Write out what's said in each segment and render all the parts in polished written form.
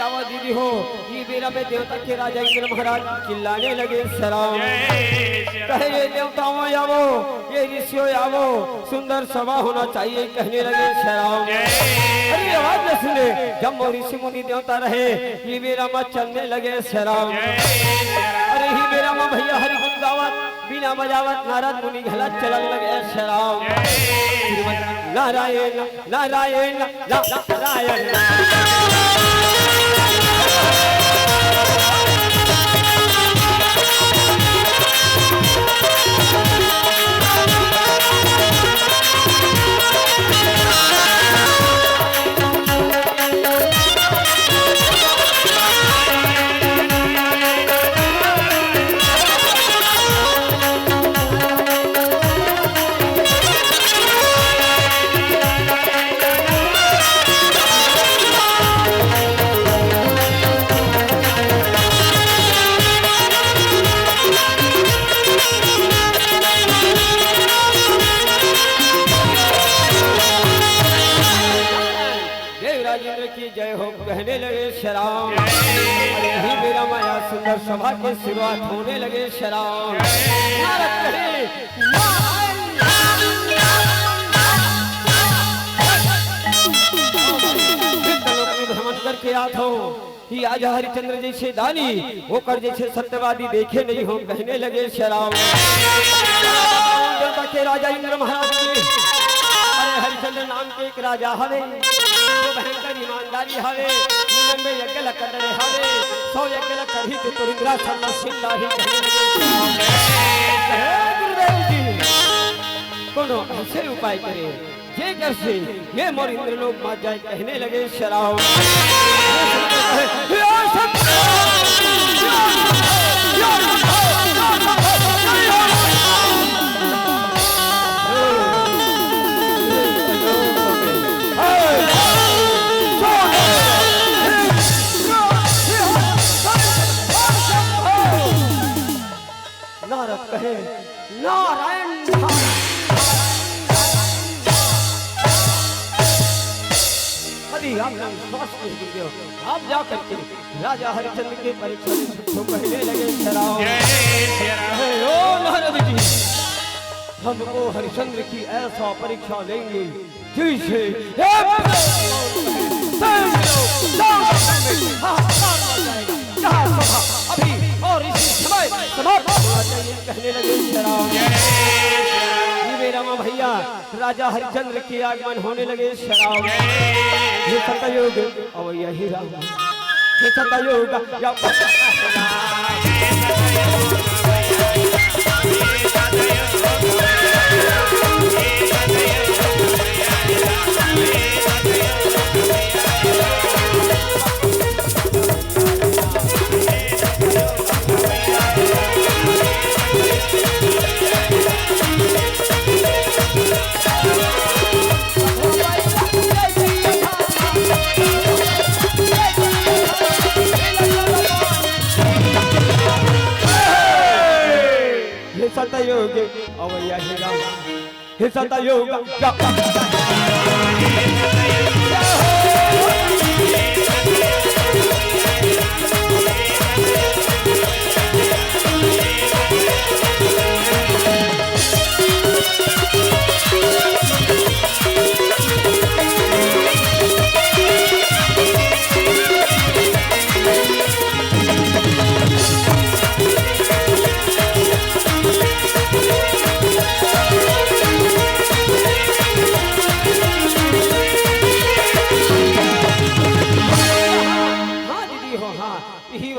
जावा दीदी हो ये बेरा में देवता के राजा इंद्र महाराज चिल्लाने लगे सलाम। कहे ये देवताओं आवो, ये ऋषियों आवो, सुंदर सभा होना चाहिए कहने लगे सलाम। अरे आवाज न सुने जब ऋषि मुनि देवता रहे ये बेरा में चलने लगे सलाम। अरे ही बेरा में भैया हरि गुण गावत बिना बजावत नारद मुनि घला चलन लगे सलाम। नारायण नारायण नारायण की जय हो कहने लगे शराब। ही मेरा माया सुंदर सभा की शुरुआत होने लगे शराब। भ्रमण करके आता हूँ कि आज हरिचंद्र जैसे दानी होकर जैसे सत्यवादी देखे नहीं हो कहने लगे शराब। देवता के राजा इंद्र महाराज अरे हरिचंद्र नाम के एक राजा हवे भयंकर ईमानदारी हवे में यज्ञ कर रहे हवे 100 यज्ञ कर ही तो इंद्रा सल्ला सिंधाही गुरुदेव जी कोनो ऐसे उपाय करे जे कैसे ये मोर इंद्र लोग मार जाए कहने लगे शराब। नारद कहे नारायण आप जा करके राजा हरिचंद्र के परीक्षा तो कहने लगे शराब। नारद जी हमको हरिचंद्र की ऐसा परीक्षा लेंगे जैसे अभी और इसी समय समाप्त होना चाहिए कहने लगे शराब। मेरा माँ भैया राजा हरिचंद्र के आगमन होने लगे शराब। ये सतयुग और यही राम ये सतयुग सतयुग अवैया ही राम हे सतयुग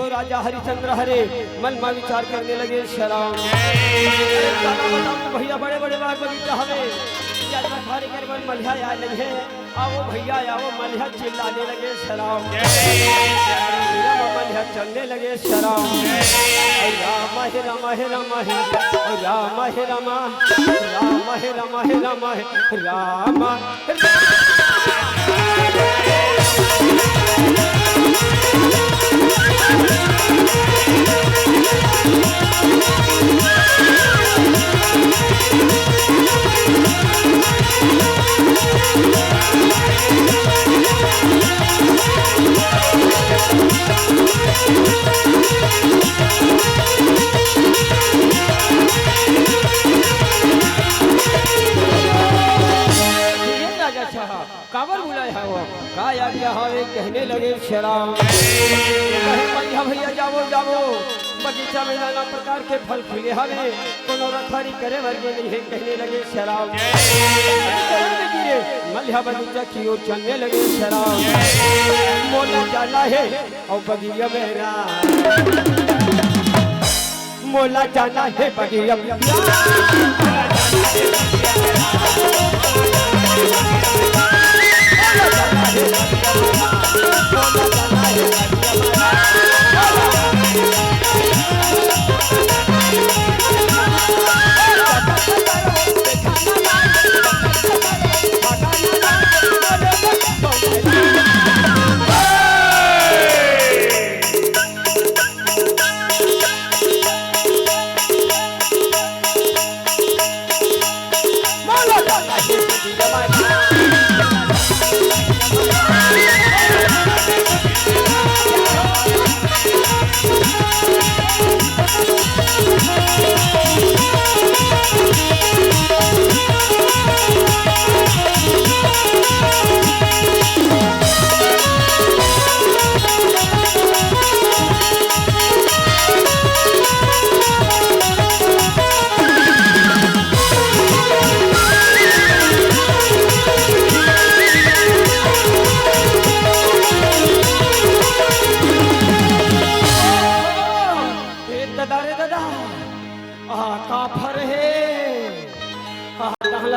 राजा हरिचंद्र हरे मन में विचार करने लगे शराब। भैया बड़े बड़े बाग बगीचा हवे मलिया आए लगे आओ भैया आओ मलिया चिल्लाने लगे शराब। मलिया चलने लगे शराब। राम हे राम हे राम हे राम हे राम राम हे राम हे राम हे राम श्याम। कहे भैया भैया जाओ जाओ बगीचा में नाना प्रकार के फल खिले हवे कोनो रखारी करे वर्गे नहीं है कहने लगे श्याम। मल्हा बगीचा की ओर चलने लगे श्याम। मोला जाना है और बगीचा मेरा मोला जाना है बगीचा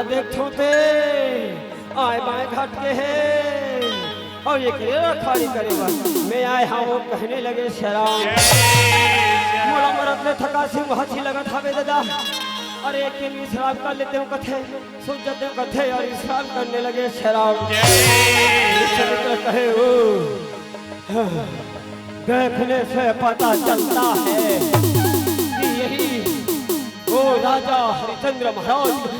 देखो ते आए बाएं घाट के है और ये खाली करेगा मैं आए हाँ वो कहने लगे शराब मोला मरद ने थका सी हंसी लगा था बे दादा। अरे एक दिन शराब कर लेते हो कथे सुन जाते हो कथे और शराब करने लगे शराब। कहे ओ देखने से पता चलता है कि यही ओ राजा हरिचंद्र महाराज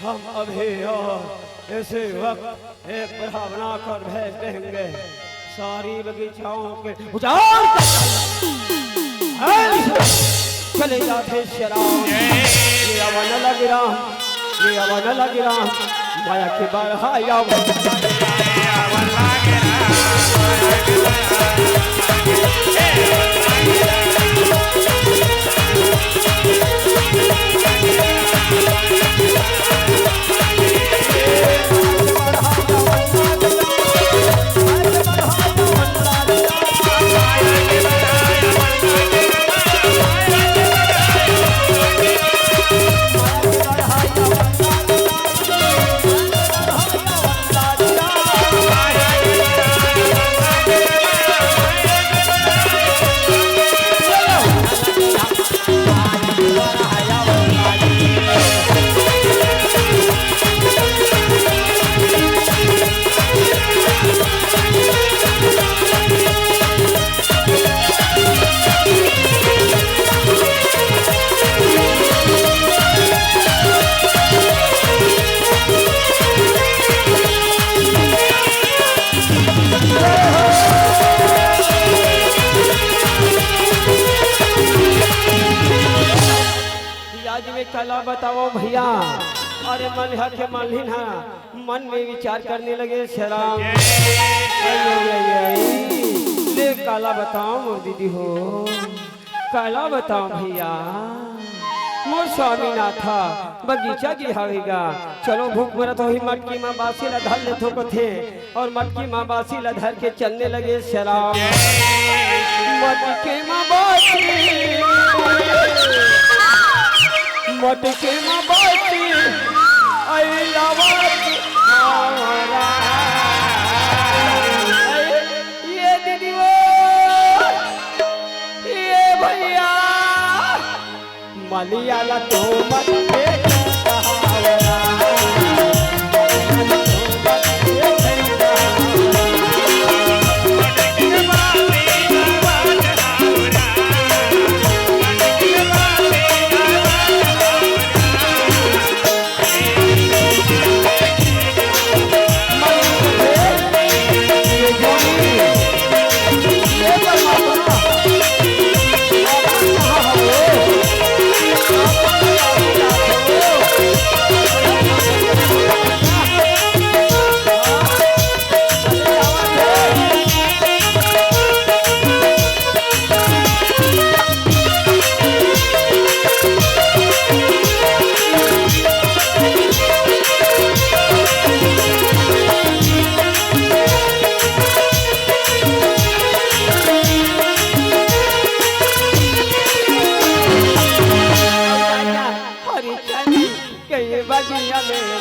हम अभी और ऐसे वक्त एक बढ़ावना कर भेज देंगे सारी बगीचाओं के उजाड़ चले जाते शराब। ये अवन लग रहा ये अवन लग रहा माया के बढ़ाया कला बताओ भैया। अरे मल्हा के मालिन मन में विचार करने लगे शराब। ले काला बताओ मोर दीदी हो काला बताओ भैया मोर स्वामी नाथा बगीचा की हावेगा चलो भूख मरत हो ही मटकी माँ बासी ला धर ले थोको थे और मटकी माँ बासी ला धर के चलने लगे शराब। मटकी माँ बासी मटके में बाती आई लावाती हमारा ये दीदी वो ये भैया मलियाला तो मटके कहावरा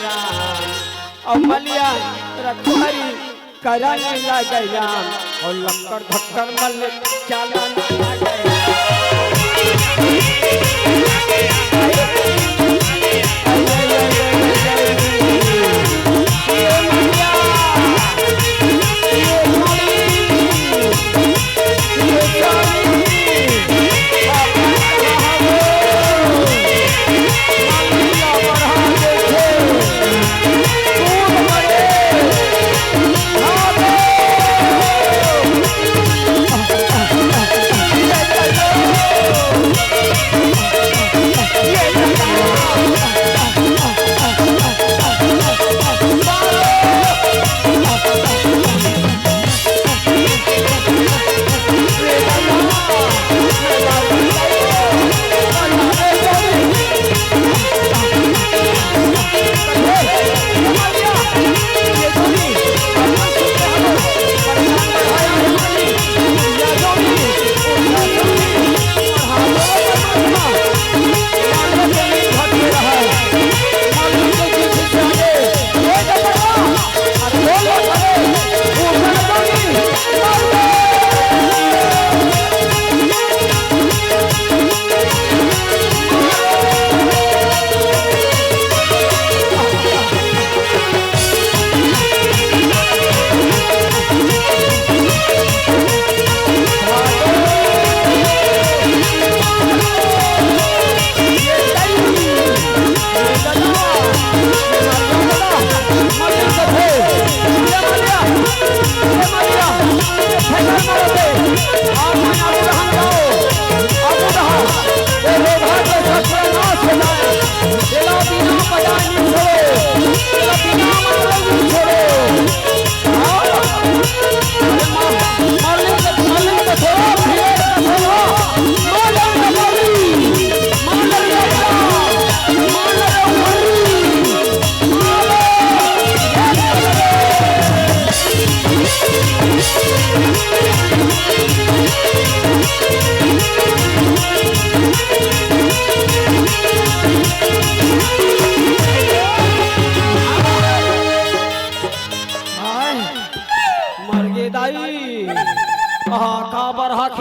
राम और मलिया रखवारी कराने लगे राम और लक्कर धक्कर मल चालाने लगे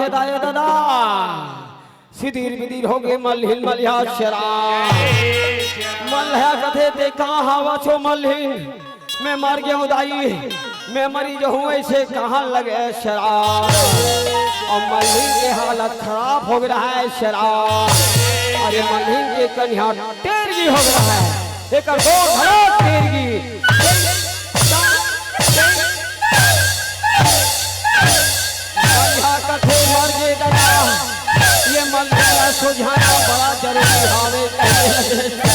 दादा सिदिर बिदिर हो गए मलहिन मलिया शराब मल्हा कथे देखा हवा छो मलहिन मैं मर गया उदाई मैं मरी जो हूँ ऐसे कहाँ लगे शराब और मलहिन की हालत खराब हो रहा है शराब अरे मलहिन के कन्या टेरगी हो रहा है एक टेरगी कथे मर गए दादा ये मलका सुझाना बड़ा जरूरी हावे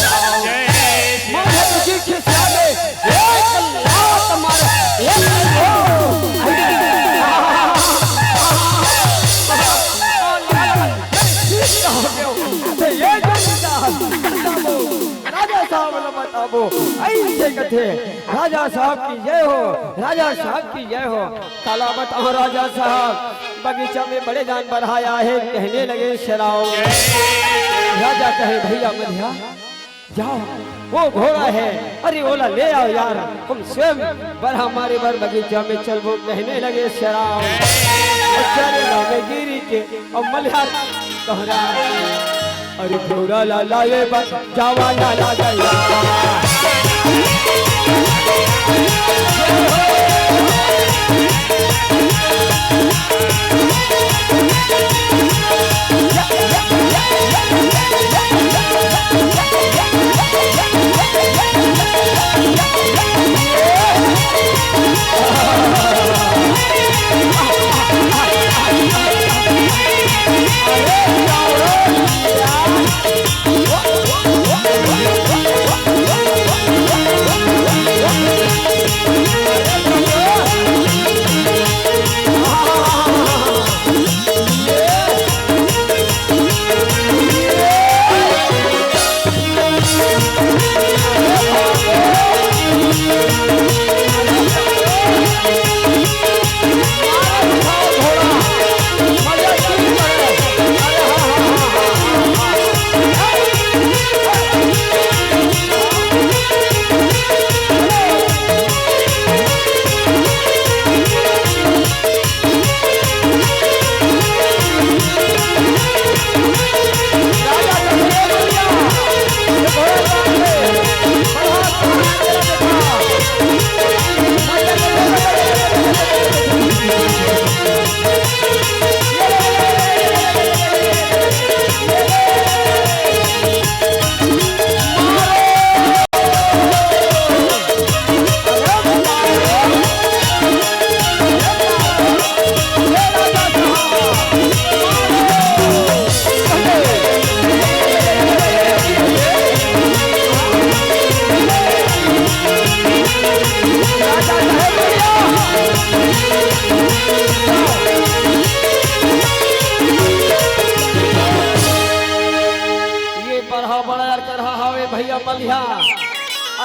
राजा साहब बताबो ऐसे कथे राजा साहब की जय हो राजा साहब की जय हो काला बताओ राजा साहब बगीचा में बड़े जानवर आया है कहने लगे शराओ राजा कहे भैया मधिया जाओ वो घोड़ा है अरे ओला ले आओ यार हम स्वयं बर हमारे बर बगीचा में चल वो कहने लगे शराओ में गिरी के और मल्हार कहरा अरे घोड़ा ला लाए जावा ला ला गया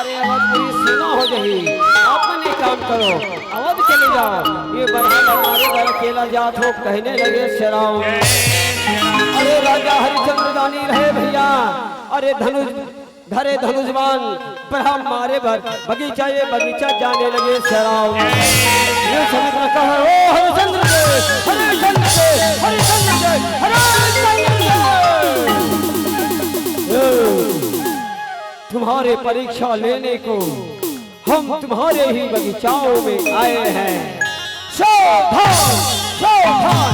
अरे अवध सुना हो जही अपने काम करो अवध चले जाओ ये बरहाल हमारे घर अकेला जात हो कहने लगे शराब अरे राजा हरिचंद्र दानी रहे भैया अरे धनुष धरे धनुषवान पर हम मारे भर बगीचा ये बगीचा जाने लगे शराब ये समुद्र कहा ओ हरिचंद्र हरिचंद्र हरिचंद्र हरिचंद्र तुम्हारे परीक्षा लेने को हम तुम्हारे ही बगीचाओं में आए हैं सावधान सावधान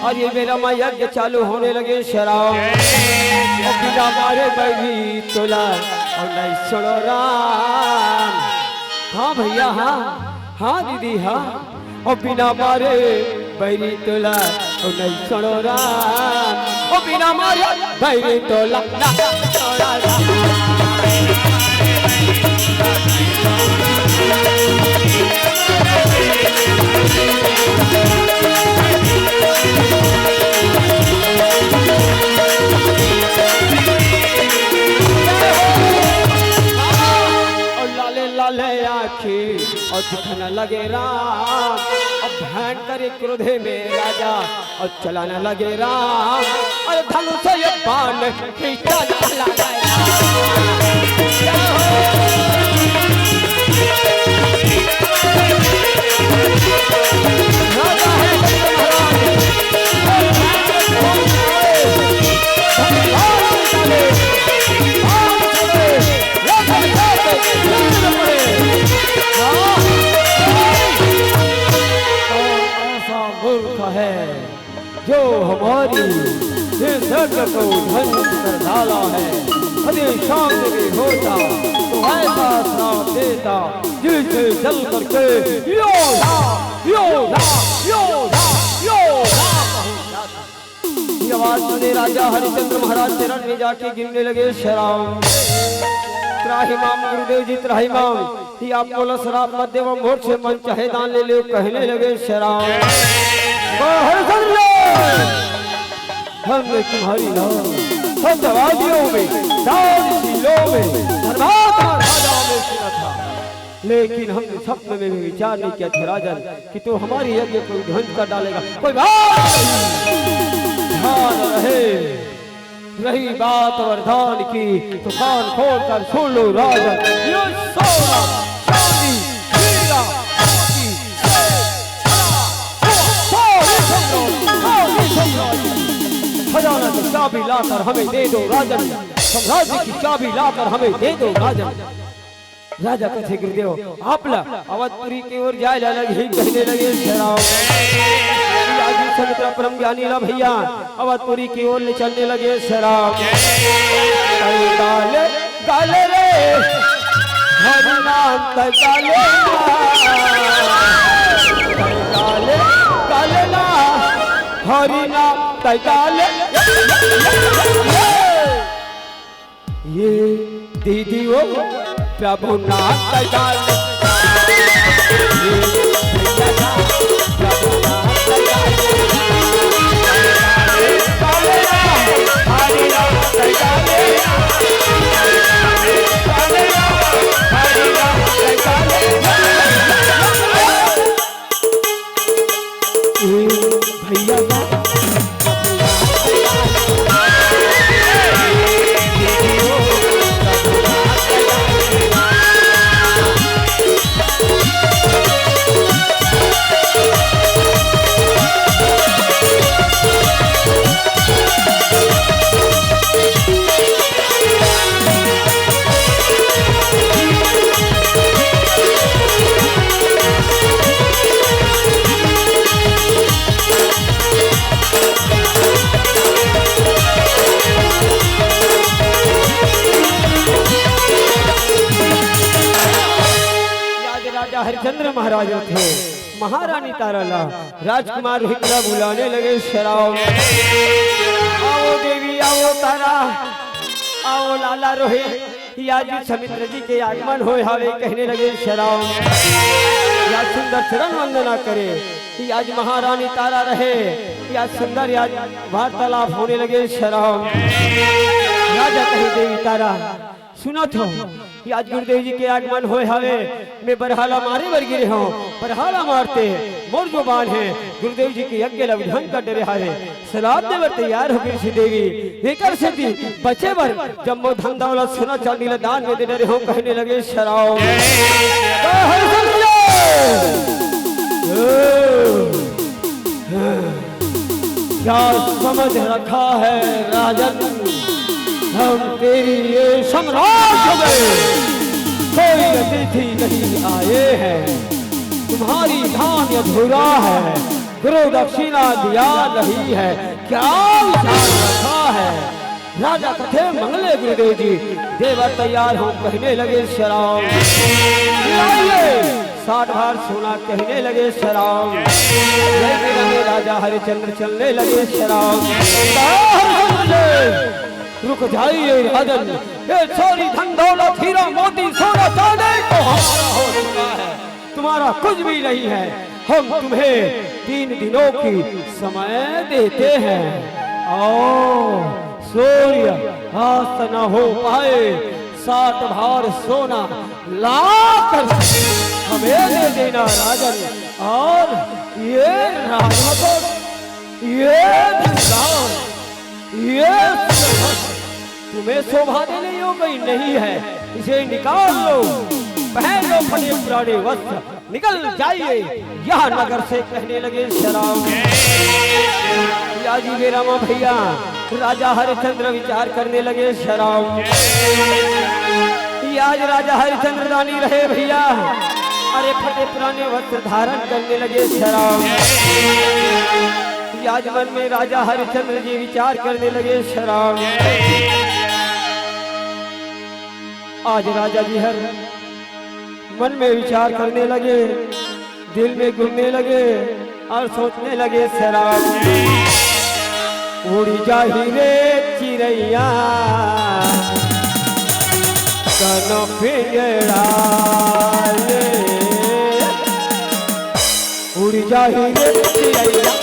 और ये मेरा माँ यज्ञ चालू होने लगे शराब बिना मारे बैठी तोला और नहीं सुनो राम हाँ भैया हाँ हाँ दीदी हाँ और बिना मारे बैरी तोला और नहीं सुनो राम और बिना मारे बैरी तोला और दिखने लगे राम और भयंकर करे क्रोधे में राजा और चलाने लगे राम और धनुष ये बाण खींचने लगा है जो हमारी जग को ध्वंस कर डाला है अरे शाम भी होता तो ऐसा श्राप देता जिसे जल करके योधा योधा योधा योधा ये आवाज सुने राजा हरिचंद्र महाराज चरण में जाके गिरने लगे शराब त्राहिमाम गुरुदेव जी त्राहिमाम ही आप बोला शराब मत देव मोर से मन चाहे दान ले लो कहने लगे शराब हमने तुम्हारी नाम सत्यवादियों में दानशीलों में धर्मात्मा राजाओं में सुना था लेकिन हमने सपने में भी विचार नहीं किया था राजन कि तू हमारी यज्ञ को ध्वंस कर डालेगा कोई बात ध्यान रहे रही बात वरदान की तो कान खोल कर सुन लो राजन ये सोना चांदी हीरा खजाना की चाबी लाकर हमें दे दो राजन साम्राज्य की चाबी लाकर हमें दे दो राजन राजा कथे गुरुदेव आपला अवधपुरी की ओर जाए लगे कहने लगे शराब समुद्र परम ज्ञानी ला भैया अवधपुरी की ओर ले चलने लगे शराब गाले गाले रे हरि नाम गाले गाले गाले ना हरि नाम गाले ये दीदी वो प्रभु नाम गाले प्रभु नाम हरिचंद्र महाराज थे महारानी ताराला राजकुमार हिकला बुलाने लगे शराब आओ देवी आओ तारा आओ लाला रोहे आज समित्र जी के आगमन हो हावे कहने लगे शराब या सुंदर चरण वंदना करे आज महारानी तारा रहे या सुंदर आज वार्तालाप होने लगे शराब राजा कही देवी तारा सुनो तो कि आज गुरुदेव जी के आगमन होए हवे मैं बरहाला मारे बर गिरे हूँ बरहाला मारते मोर जो बाण है गुरुदेव जी के यज्ञ लवधन का डरे हारे सलाब देवर तैयार हो गई देवी एकर से थी बचे बर जब मो धन दौलत सोना चांदी ला दान में दे डरे हो कहने लगे शराब क्या समझ रखा है राजन हम तेरी ये सम्राट हो गए कोई अतिथि नहीं आए हैं तुम्हारी धान अधूरा है गुरु दक्षिणा दिया नहीं है क्या विचार रखा है राजा कथे मंगले गुरुदेव जी देवर तैयार हो कहने लगे शराब 60 भार सोना कहने लगे शराब राजा हरिचंद्र चलने लगे शराब रुक जाइए राजन ये सारी धन दौलत हीरा मोती सोना चांदी तो हमारा हो चुका है तुम्हारा कुछ भी नहीं है हम तुम्हें 3 दिनों की समय देते हैं आओ सूर्य अस्त न हो पाए 60 भार सोना लाकर हमें दे देना राजन और ये राजा ये तुम्हें शोभा देने योग्य नहीं है इसे निकाल लो पहन लो फटे पुराने वस्त्र निकल जाइए यह नगर से कहने लगे शराब याजी रामा भैया राजा हरिचंद्र विचार करने लगे शराब आज राजा हरिचंद्र दानी रहे भैया अरे फटे पुराने वस्त्र धारण करने लगे शराब आज मन में राजा हरिचंद्र जी विचार करने लगे शराब आज राजा जी हर मन में विचार करने लगे दिल में घूमने लगे और सोचने लगे शराब उड़ी जा हीरे चिड़ैया कनो पिंजड़ा उड़ी जा हीरे चिड़ैया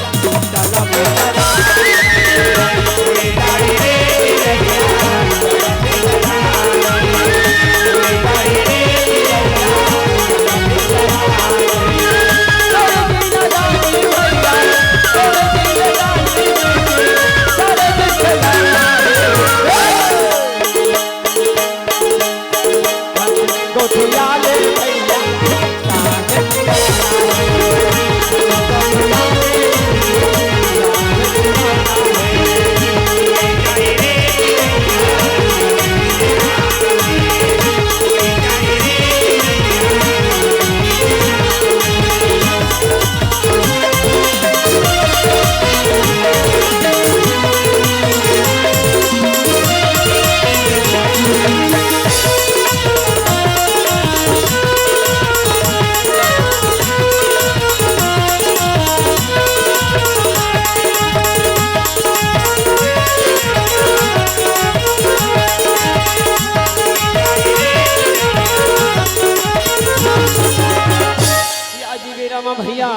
भैया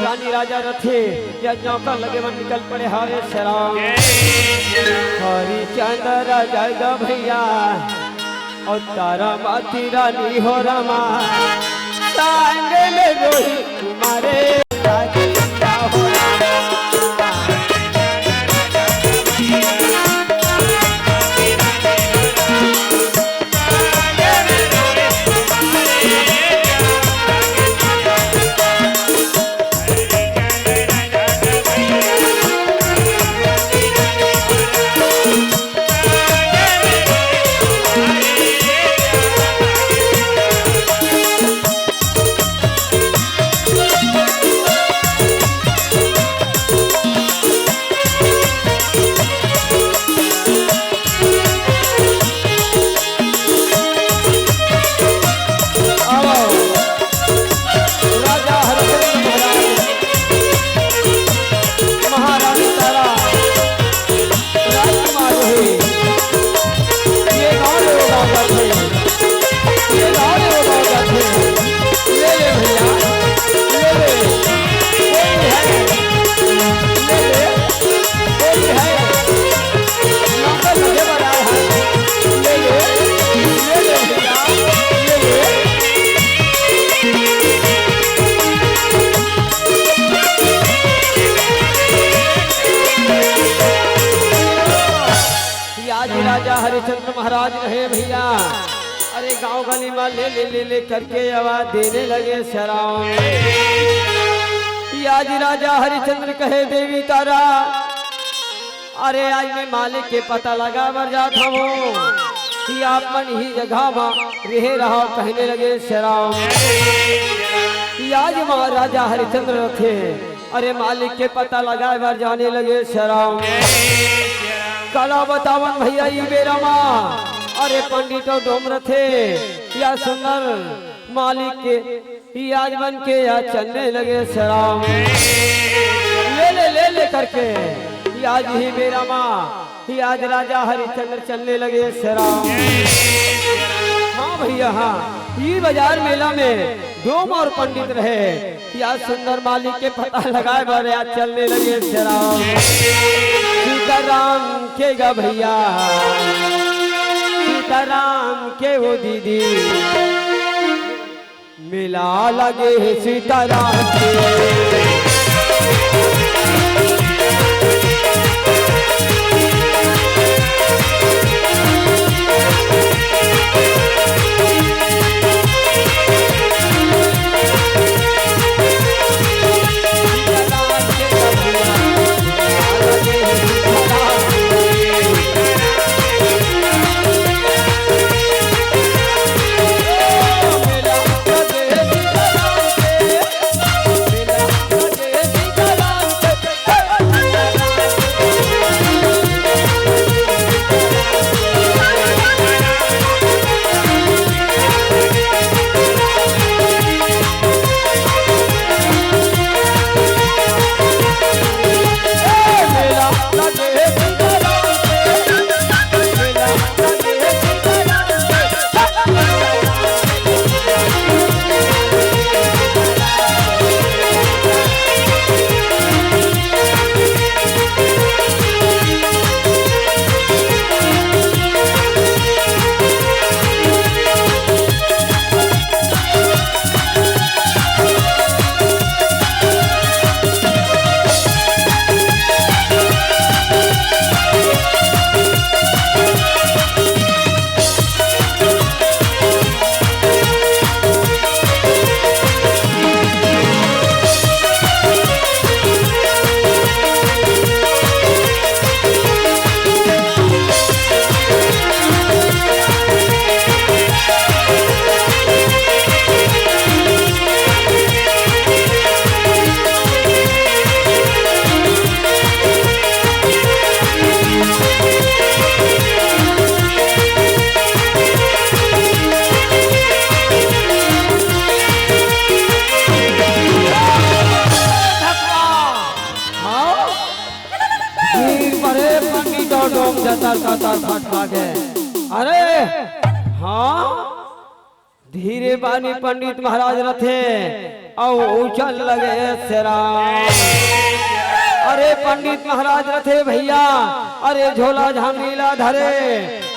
रानी राजा रथे या नौका लगे मन निकल पड़े हारे शराब हरिचंद्र जाएगा भैया और तारा माती रानी हो रमा तांगे में रोही तुम्हारे महाराज रहे भैया, अरे गांव गली में ले ले ले ले करके आवाज देने लगे शराब। आज राजा हरिचंद्र कहे देवी तारा, अरे आज मैं मालिक के पता लगा बर जाता हूँ कि आप मन ही जगह में रह रहा, कहने लगे शराब। आज महाराजा हरिचंद्र थे, अरे मालिक के पता लगा बर जाने लगे शराब। कला बतावन भैया ये बेरा माँ, अरे पंडित और डोमर थे या सुंदर मालिक के आज बन के या चलने लगे शराब। ले करके आज ही बेरा माँ, आज राजा हरिचंद्र चलने लगे शराब। हाँ भैया हाँ, ये बाजार मेला में डोम और पंडित रहे, या सुंदर मालिक के पता लगाए बारे आज चलने लगे शराब। सीताराम के गा भैया, सीताराम के वो दीदी, मिला लगे सीताराम के। अरे हाँ, धीरे बानी पंडित महाराज रथे और उछल लगे सेरा। अरे पंडित महाराज रथे भैया, अरे झोला झांगीला धरे,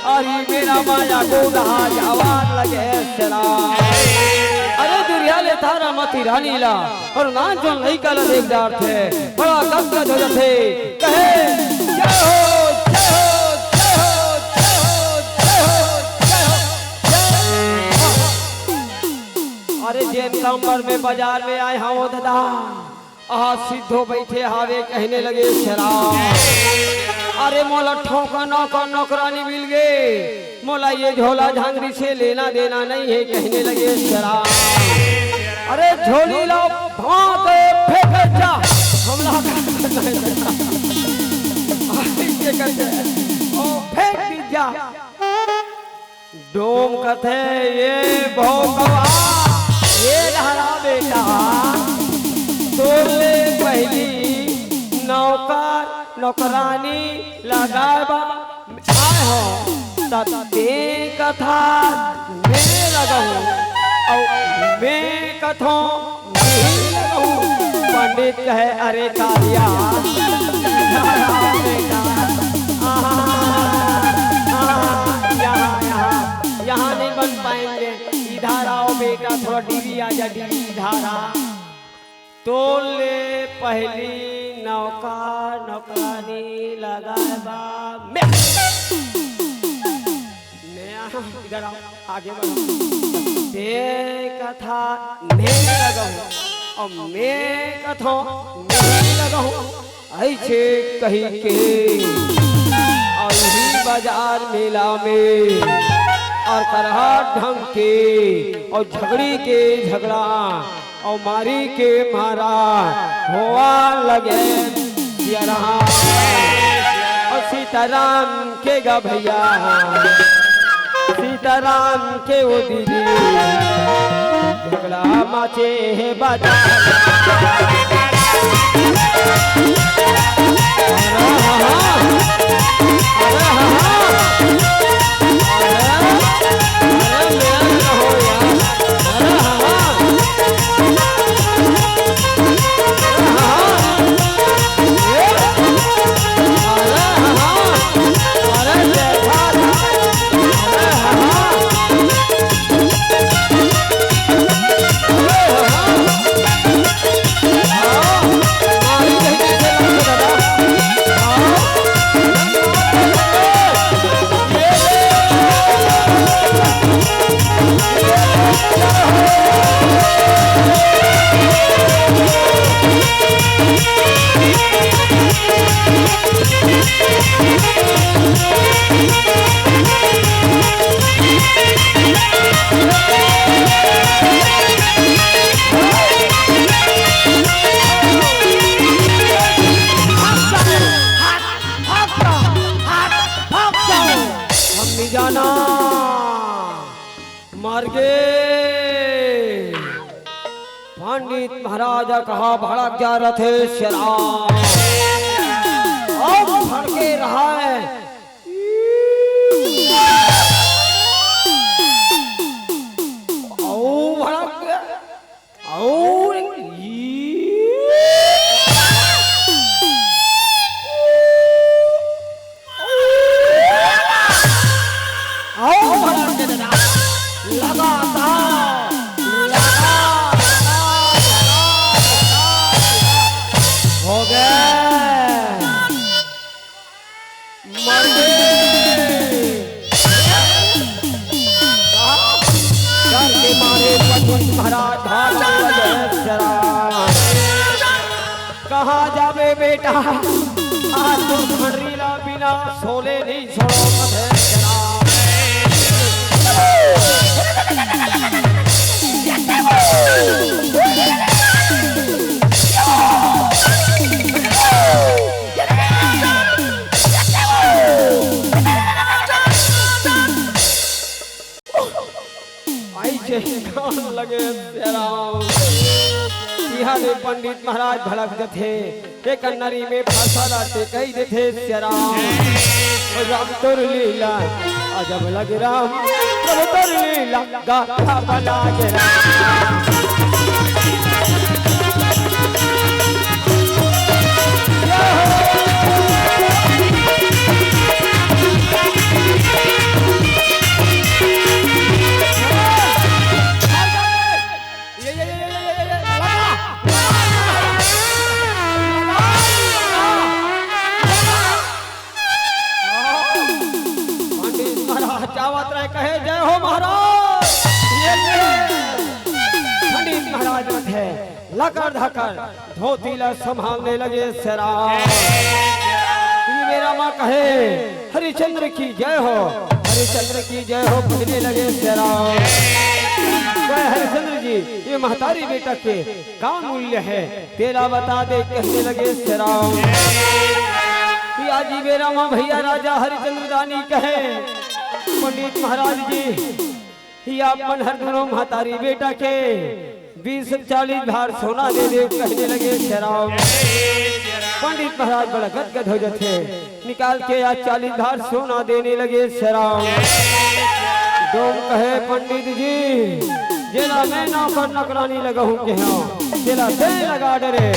अरे मेरा माया को आवाज लगे सेरा। अरे दुरिया ले थारा मती रानी ला और नाच जो नहीं कल देखदार थे, बड़ा गदगद हो जाते, कहे जय हो जय हो जय हो जय हो जय हो जय हो जय हो। अरे जैन नंबर में बाजार में आए हाँ दादा, सिद्धो बैठे हावे कहने लगे शराब। अरे मोला ठोका नौका नौकरानी मिल गए, मोला ये झोला झांगरी से लेना देना नहीं है, कहने लगे शराब। अरे झोली लो भागे फेंक जा, हमला फेंक जा। डोम कथे ये भोगवा ये लहरा बेटा, तोले पहली नौकर नौकरानी लगाबा आए हो, तते कथा मैं लगाऊं और मैं कथों नहीं लगाऊं। पंडित कहे अरे कालिया यहाँ नहीं बन पाएंगे, इधर आओ बेटा, थोड़ा डीवी आ जा, डीवी इधर आ। तोले पहली नौका नौकरानी लगाबा मैं इधर आओ, आगे बढ़ो। ते कथा नहीं लगाऊं और मैं कथा नहीं लगाऊं ऐसे कहीं के और ही बाजार मेला में और करहा ढंग के और झगड़ी के झगड़ा और मारी के मारा हुआ लगे रहा और सीताराम के गा भैया सीताराम के वो दीदी झगड़ा माचे है बाजार जाना मार्गे पंडित महाराजा कहा भड़क जा रहे थे शराब अब भड़के रहा है ओ भड़क गया और कहाँ जावे बेटा आज तुम खड़ीला बिना सोले नहीं छोड़ो लगे पंडित महाराज भड़क थे ते कन्नरी में फंसा लाते कही देते राम तुर लीला अजब लग राम तुर लीला गाथा बना के कहे जय हो महाराज पंडित महाराज थे लकर धकर धोतीला संभालने लगे शराब मेरा माँ कहे हरिचंद्र की जय हो हरिचंद्र की जय हो कहने लगे शराब हरिचंद्र जी ये महतारी बेटा के का मूल्य है तेरा बता दे कहने लगे शराब जी मेरा माँ भैया राजा हरिचंद्र दानी कहे पंडित महाराज जी आप मनहर दोनों महतारी बेटा के 20-40 भार सोना दे दे कहने लगे शराब पंडित महाराज बड़ा गदगद हो जाते निकाल के आज 40 भार सोना देने लगे शराब डोम कहे पंडित जी जेला मैं नौकर नौकरानी लगाऊं के हाँ जेला दे लगा डरे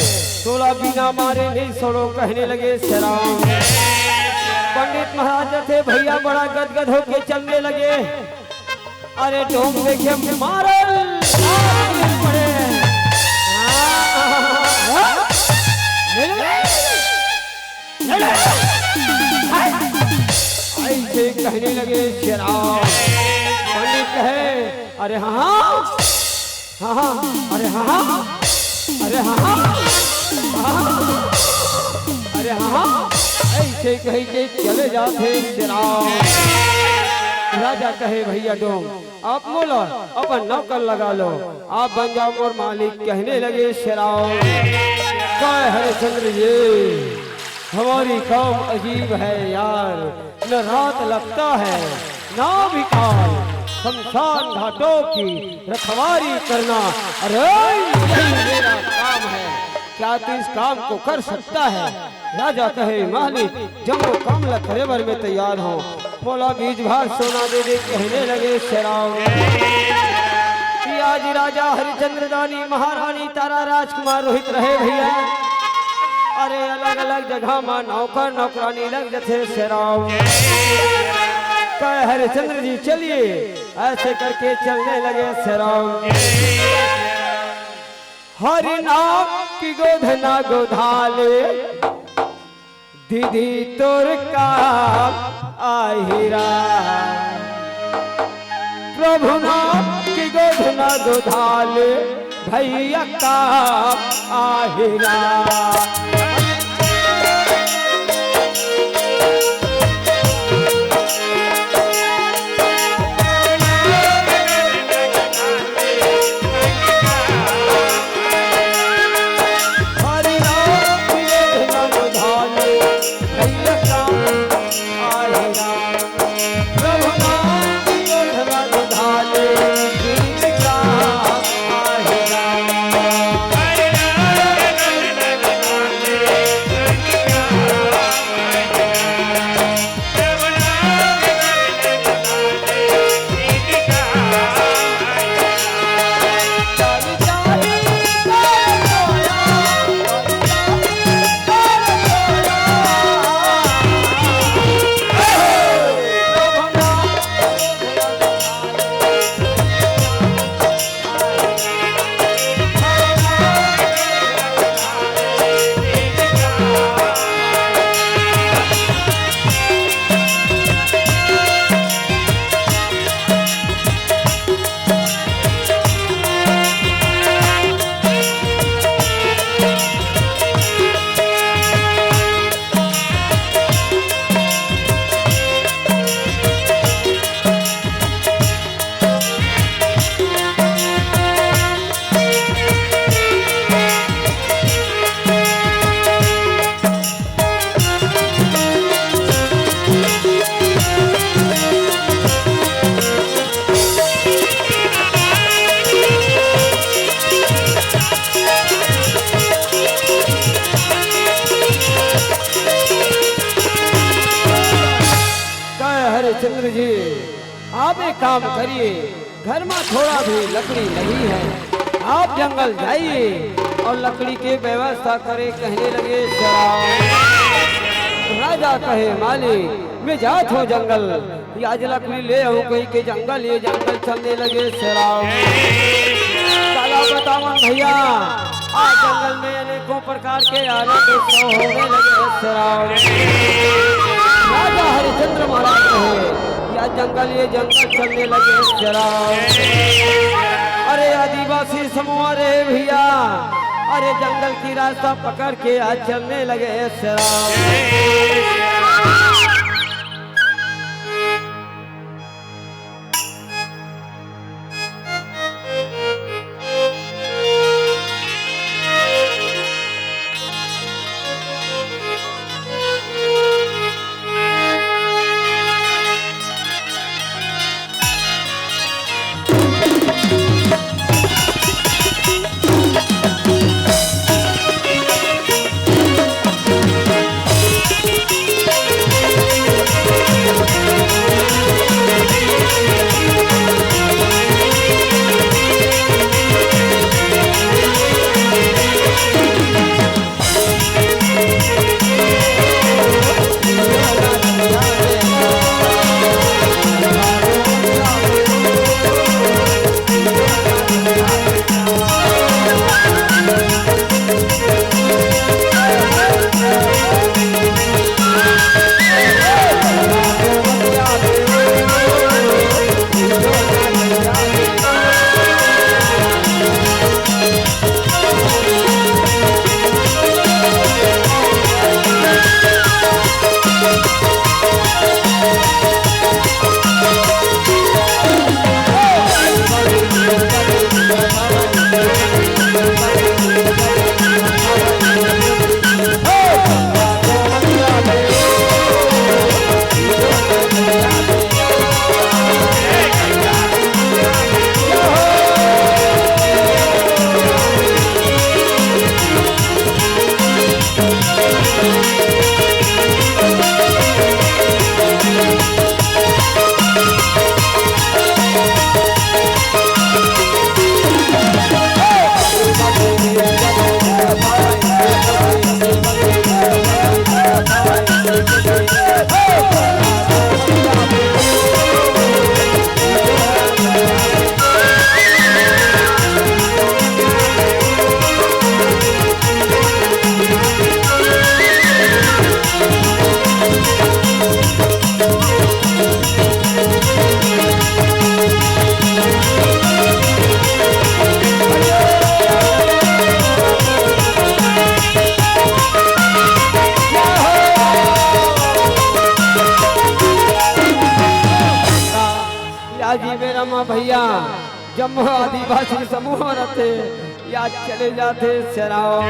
16 बिना मारे नहीं छोड़ो कहने लगे शराब पंडित महाराज थे भैया बड़ा गदगद होके चलने लगे अरे डोम देखे मारल पड़े से कहने लगे श्री राम। पंडित कहे अरे हाँ हाँ हाँ, अरे हाँ हाँ, अरे हाँ हाँ, अरे हाँ, ऐसे कही के चले जाते श्री राम। राजा कहे भैया डोम आप बोलो अपन नौकर लगा लो, आप बन जाओ और मालिक। कहने लगे श्री राम हरिश्चंद्र जी हमारी कौम अजीब है यार, न रात लगता है ना भी काल, शमशान घाटों की रखवारी करना अरे यही मेरा काम है, क्या तू इस काम को कर सकता है? राजा कहे मालिक जंगो कामला करेबर में तैयार हो, मोला बीज भार सोना दे दे। कहने लगे श्री राम कि आज राजा हरिश्चंद्र दानी महारानी तारा राजकुमार रोहित रहे भैया, अरे अलग अलग जगह में नौकर नौकरानी लग जाते श्री राम। कहे हरिश्चंद्र जी चलिए, ऐसे करके चलने लगे श्री राम। हरि नाम की गोधना गोधाले दीदी तोर का आहिरा, प्रभु नाम की गोधना गोधाले भैया का आहिरा। हरिश्चंद्र जी आप एक काम करिए, घर में थोड़ा भी लकड़ी नहीं है, आप जंगल जाइए और लकड़ी की व्यवस्था करे। कहने लगे राजा कहे मालिक मैं जात हो जंगल, आज लकड़ी ले आऊं कहीं के जंगल, ये जंगल चलने लगे शराब। चला बतावन भैया आज जंगल में अनेकों प्रकार के आनंद होने लगे शराब। राजा हरिश्चंद्र महाराज कहे या जंगल, ये जंगल चलने लगे शराब। अरे आदिवासी समूह रे भैया, अरे जंगल की रास्ता पकड़ के आज चलने लगे शराब। रामा भैया जम्मू आदिवासी समूह रहते या चले जाते शराब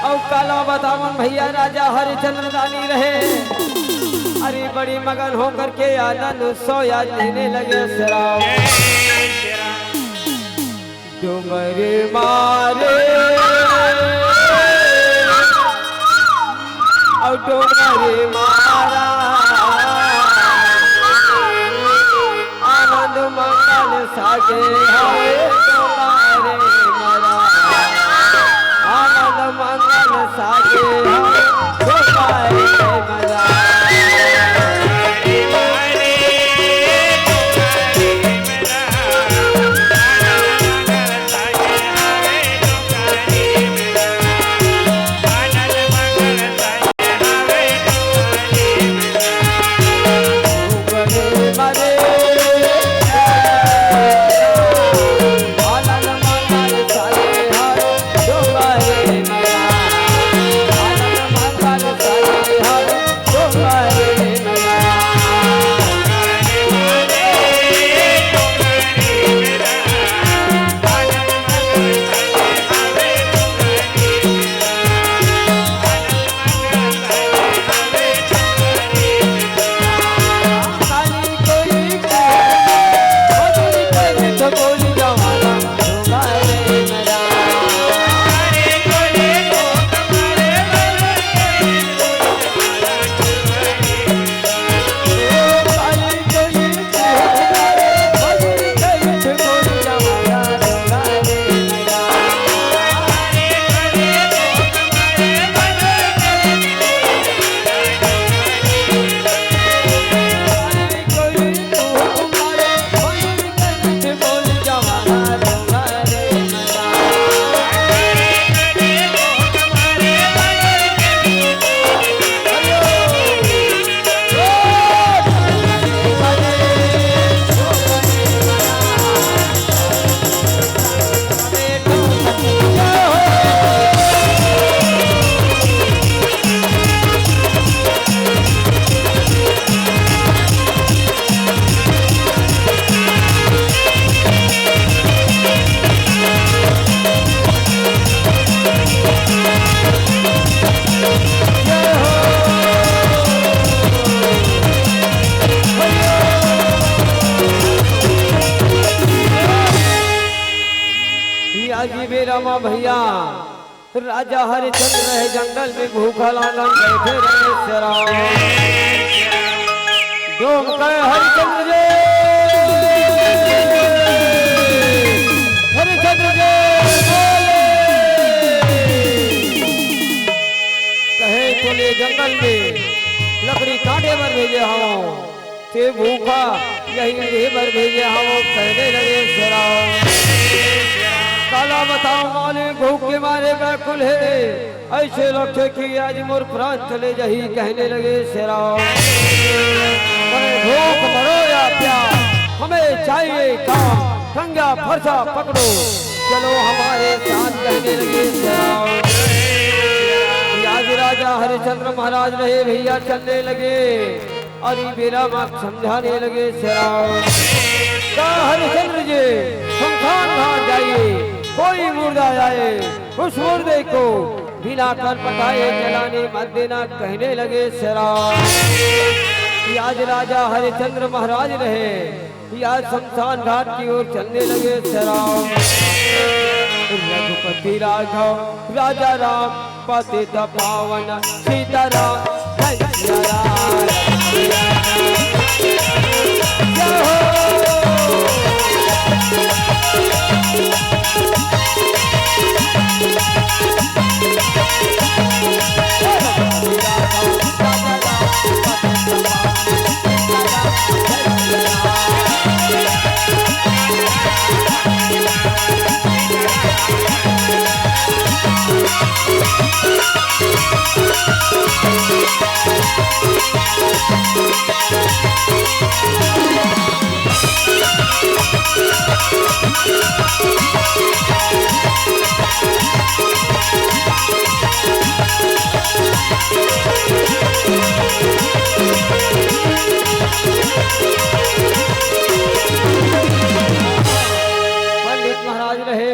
और काला बतावन भैया राजा हरिचंद्र दानी रहे। अरे बड़ी मगन होकर के आनंद उत्सव याद लेने लगे शराब। डूमर मारे और डूमर मारा आनंद मंगल सागे हाय डूमर मारा आनंद मंगल सागे हाय डूमर मारा। रामा भैया राजा हरिचंद्र रहे जंगल में भूखा लागन बैठे रहे शराब। डोम कहे हरिचंद्र जी हरिचंद्र जी कहे चले जंगल में लकड़ी काटे पर भेजे हम ते भूखा यही पर भेजे हम कहने लगे शराब। काला बताओ मालिक भूख के मारे व्याकुल है ऐसे लक्ष्य की आज मोर प्राण चले जही कहने लगे शराब। भूख मरो या प्यार हमें चाहिए काम ठंगा फरसा पकड़ो चलो हमारे साथ कहने लगे शराब। आज राजा हरिचंद्र महाराज रहे भैया चलने लगे और बेरा माँ समझाने लगे शराब। हरिचंद्र जी शमशान घाट जाइए कोई मुर्दा आए उस मुर्दे को बिना कर पटाए जलाने मत देना कहने लगे शराब। आज राजा हरिचंद्र महाराज रहे आज शमशान घाट की ओर चलने लगे शराब। रघुपति राघव राजा राम पतित पावन सीताराम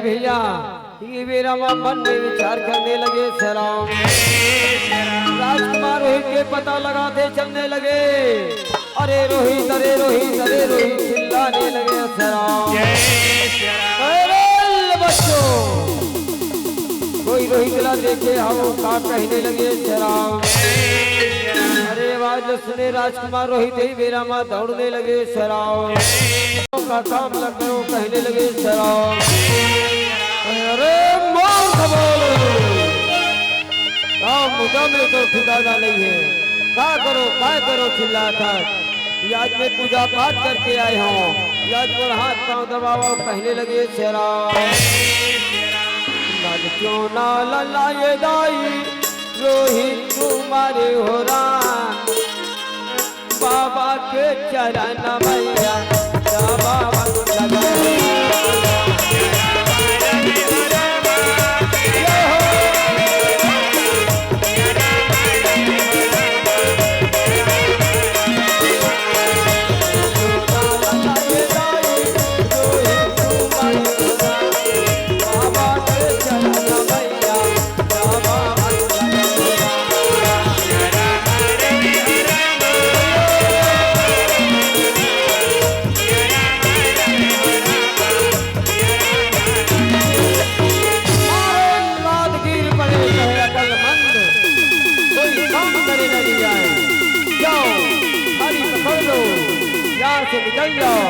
भैया ये मेरा मन में विचार करने लगे सलाम। राजकुमार रोहित के पता लगाते चलने लगे। अरे रोहित अरे रोहित अरे रोहित चिल्लाने लगे सलाम। अरे बच्चों कोई रोहित ला देखे हम का कहने लगे सलाम। अरे आवाज सुने राजकुमार रोहित ही मेरा माँ दौड़ने लगे सलाम। का काम लग करो कहने लगे सलाम। अरे मार खबोल मुद्दा में तो ठिकाना नहीं है। क्या करो चिल्लाता। आज मैं पूजा पाठ करके आए हूँ। आज पर हाथ पाँव दबाओ कहने लगे सलाम। क्यों ना ललाए दाई रोहित तुम्हारे हो राम। बाबा के चरण मैया बाबा लगा निकल जाओ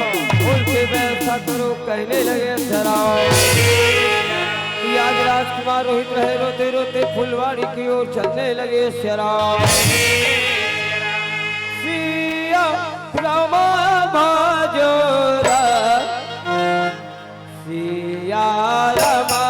उनसे व्यवस्था करो कहने लगे सलाम। आज राजकुमार रोहित रहे रोते रोते फुलवाड़ी की ओर चलने लगे सलाम। सिया रामा भाजोरा सिया रामा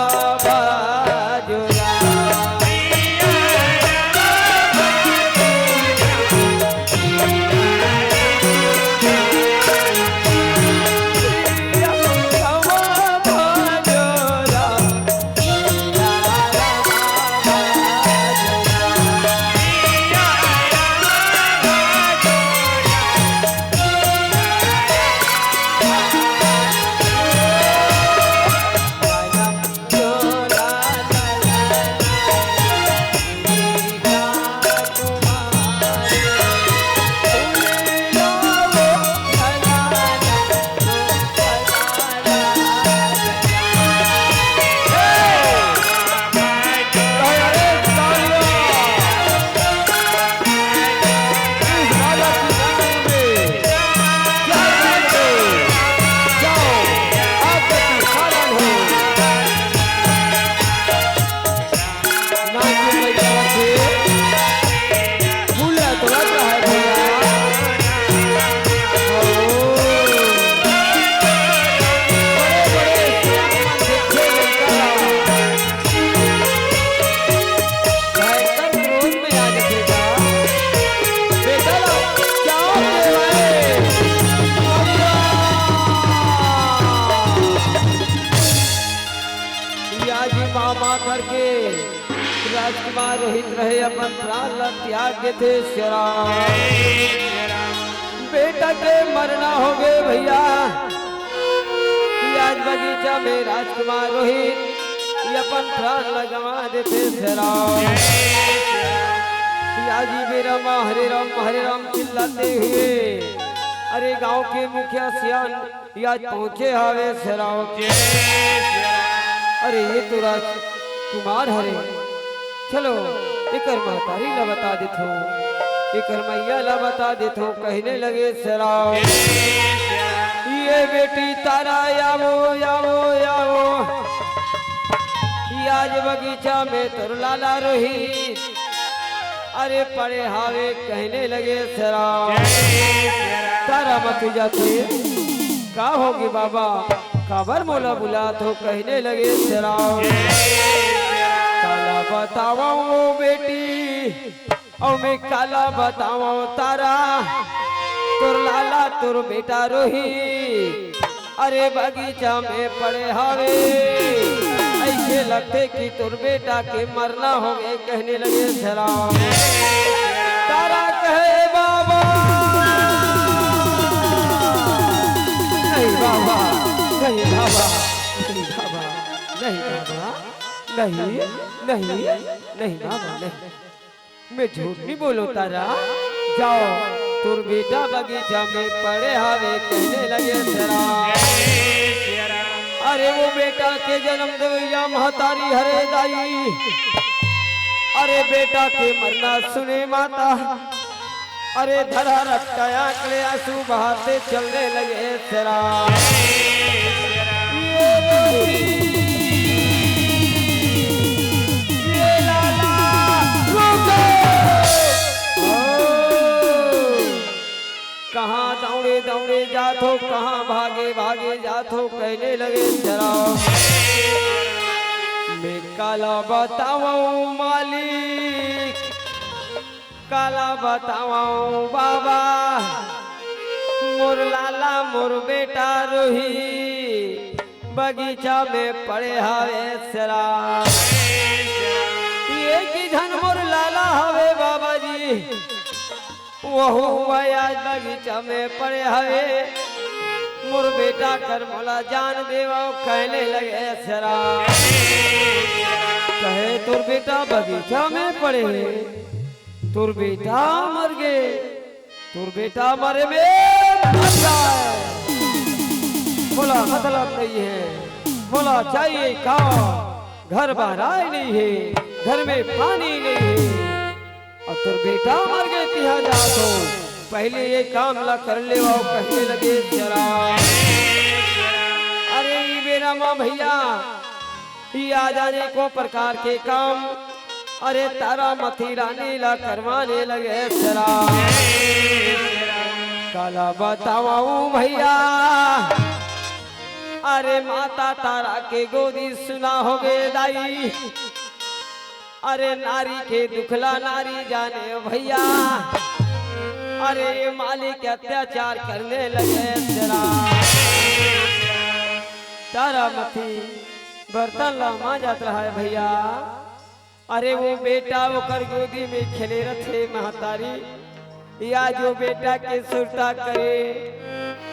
करके राजकुमार रोहित रहे अपन प्राण त्याग थे शराब। बेटा के मरना हो गए भैया। आज बगीचा में राजकुमार रोहित अपन प्राण लगवा देते शराब। आज हरे राम चिल्लाते हुए अरे गांव के मुखिया सियान आज पहुंचे हावे शराब। अरे ये तो राजकुमार हरे चलो एकर महतारी ला बता देथो एकर मैया ला बता देथो कहने लगे सलाम। ये बेटी तारा यावो यावो यावो आज बगीचा में तोर लाला रोहित अरे पड़े हावे कहने लगे सलाम। तारा मत जाते का होगी बाबा खबर मोला बुला तो कहने लगे सलाम। काला बताओ बेटी और मैं काला बताओ तारा तुर लाला तुर बेटा रोहित अरे बगीचा में पड़े हावे ऐसे लगते कि तुर बेटा के मरना हो गए कहने लगे सलाम। तारा कहे बाबा नहीं बाबा नहीं बाबा नहीं बाबा नहीं बाबा, नहीं नहीं नहीं बाबा नहीं, मैं झूठ नहीं बोलो तारा। जाओ तुर बेटा बगीचा में पड़े हावे कहने लगे जरा। अरे वो बेटा के जन्म देवैया महतारी हरे दाई, अरे बेटा के मरना सुने माता, अरे धरा रखता आंकड़े आंसू बहाते चलने लगे जरा। कहाँ दौड़े दौड़े जातो, कहाँ भागे भागे जातो कहने लगे जरा। मैं काला बताऊं मालिक, काला बताऊं बाबा, मोर लाला मोर बेटा रोही बगीचा में पड़े हावे सरा। ये की धन मोर लाला हवे बाबा जी, वह आज बगीचा में पड़े हवे मोर बेटा कर मोला जान देवा कहने लगे सरा। कहे तुर बेटा बगीचा में पड़े, तुर बेटा मर गए, तुर बेटा मरे में मर जाए। बोला मतलब नहीं है, बोला चाहिए कहाँ, घर बाहर आए नहीं है, घर में पानी नहीं है, और तुर बेटा मर गए तिहा जा तो पहले ये काम ला कर ले वो कहने लगे जरा। अरे मेरा माँ भैया ये आ जाने को प्रकार के काम, अरे तारा मथी रानी ला करवाने लगे जरा। काला बताऊं भैया, अरे माता तारा के गोदी सुना हो गए दाई, अरे नारी के दुखला नारी जाने भैया, अरे ये मालिक अत्याचार करने लगे जरा। तारा मथी बर्तन ला मांजत रहा है भैया, अरे वो बेटा वो कर गोदी में खेले रखे महतारी, या जो बेटा के सुरता करे,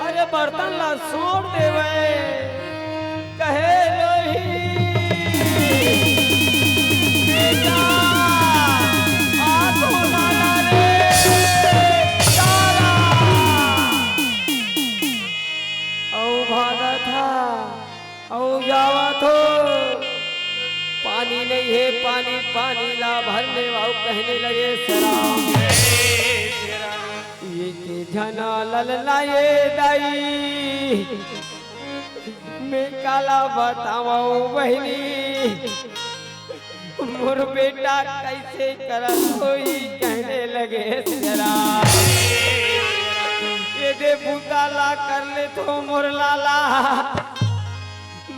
अरे बर्तन ला छोड़ देवे कहे लोही बेटा आतो लाला रे तारा। औ भागा था औ जावा थो, पानी नहीं है पानी पानी ला भरने वाओ कहने लगे सरा। ये के जना लललाए दाई, मैं काला बताऊं बहनी, मोर बेटा कैसे करत होई कहने लगे जरा। ये दे बुताला कर ले तो मोर लाला,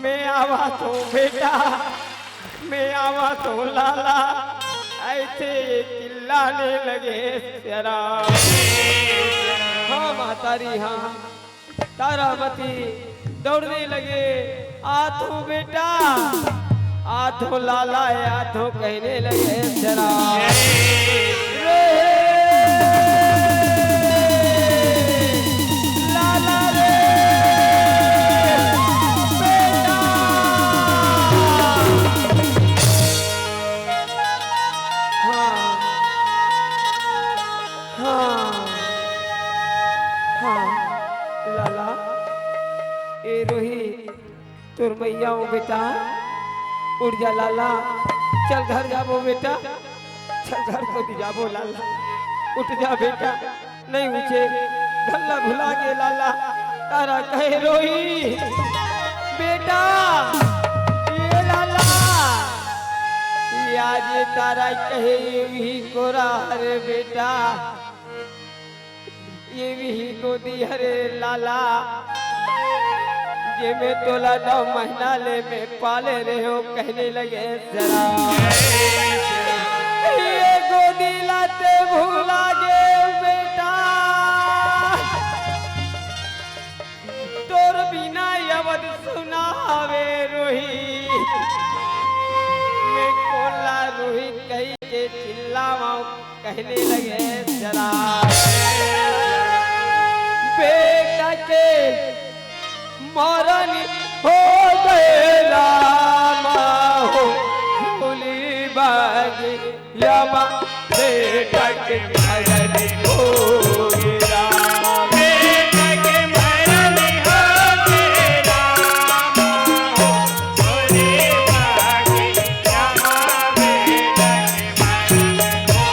मैं आवा तो बेटा, मैं आवा तो लाला, ऐसे चिल्लाने लगे जरा। हाँ महतारी हाँ, तारामती दौड़ने लगे, आथो बेटा आथो लाला आथो कहने लगे जरा। लाला रे बेटा, हाँ हाँ हाँ लाला ए रोही तुर मैया हो बेटा, उठ जा लाला, चल घर जाबो बेटा, चल घर को भी जाबो लाला, उठ जा बेटा, नहीं उठे गल्ला भुला के लाला। तारा कहे रोही बेटा, ये लाला ये आज तारा कहे ये भी कोरा हरे बेटा, ये भी गोदी हरे लाला, ये में तोला 9 महीना ले में पाले रहे हो कहने लगे जरा। ये गोदी लाते भूला गे बेटा, तोर बिना यवद सुनावे रोही, मैं कोला रोही कही के चिल्लावाऊं कहने लगे जरा। बेटा के मरण हो गए राम, बेटा के मरण हो गिरा बेटा के मरण हो गिरा मोरे भागी श्यामा बेटा के मरण हो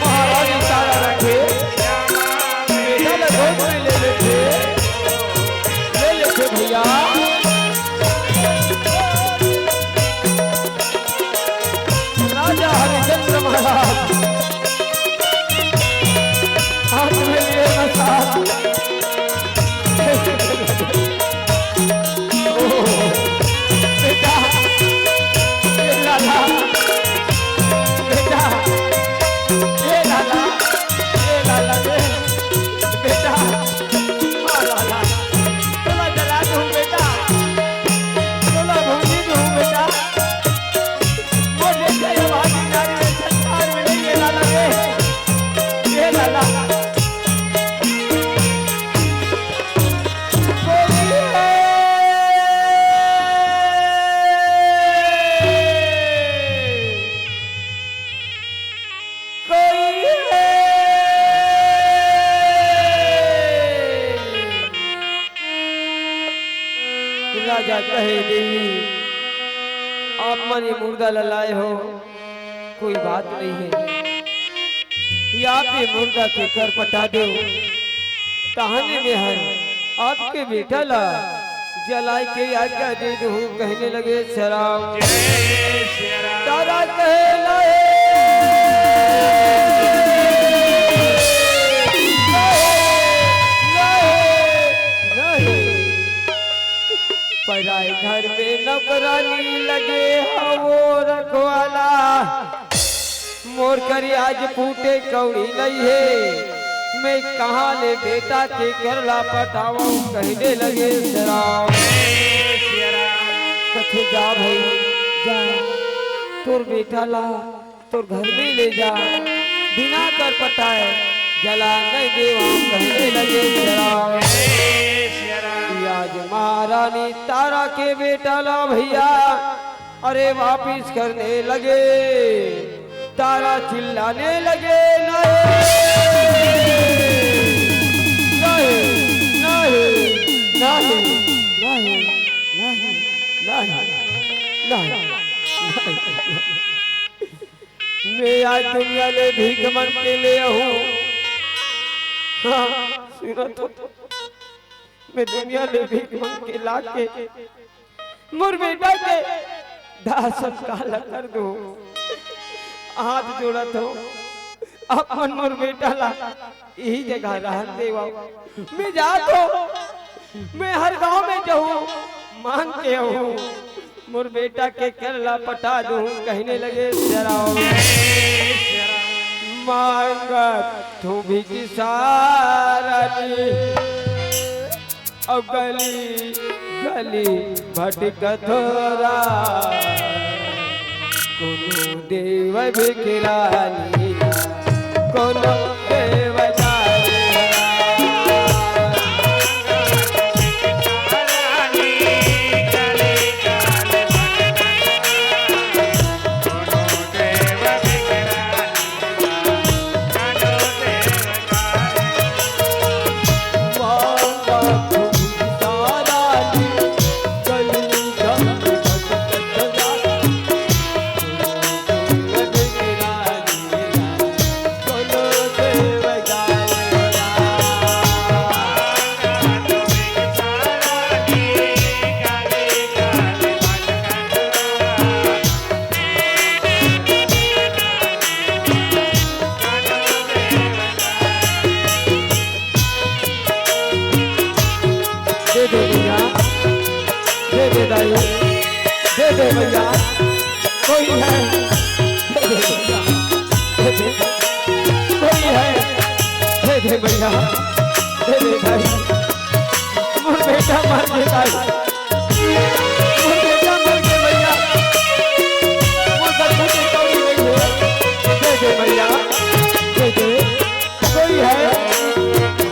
महाराज इशारा रखे बेटा लगो ले लेते भैया राजा हरिचंद्र महाराज हाथ में लिए मसाल बेटा ये लाला बेटा ये लाला बेटा लाला राजा कहे देवी आप मनी मुर्दा ललाए हो कोई बात नहीं है या आप ये मुर्दा के कर पटा दो कहानी में है आपके बेटा ला जलाए के आज्ञा दे दो कहने लगे शराब तारा कहे लाए पराए घर में नौकरानी लगे वो रखवाला मोर करी आज फूटे कौड़ी नहीं है मैं कहाँ ले बेटा के करला पटावा कहने लगे शराब कथे जा भाई जा तोर बेटा ला तोर घर में ले जा बिना कर पटाए जला नहीं देवा कहने लगे शराब आज महारानी तारा के बेटा ला भैया अरे वापिस करने लगे तारा चिल्लाने लगे नहीं नहीं नहीं नहीं नहीं नहीं नहीं मैं आज दुनिया ले भीख मन के ले हूँ सुनो तो मैं दुनिया ले भीख मांग के लाके मोर बेटा के दाह संस्कार कर दो हाथ जोड़ा तो अपन मोर बेटा ला यही जगह रहन देवा मैं जा तो मैं हर गांव में जाऊं मांग के हूँ मोर बेटा के करला पटा दूं कहने लगे शराब मांगत तू भी किसारनी अब गली गली भटकत थोरा कोनो देव भिखरानी कोनो देव दे भैया कोई है कोई है दे भैया दे भाई मोर बेटा मर गया मोर बेटा मर गया भैया मोर बच्चे के कौड़ी नहीं है दे भैया दे कोई है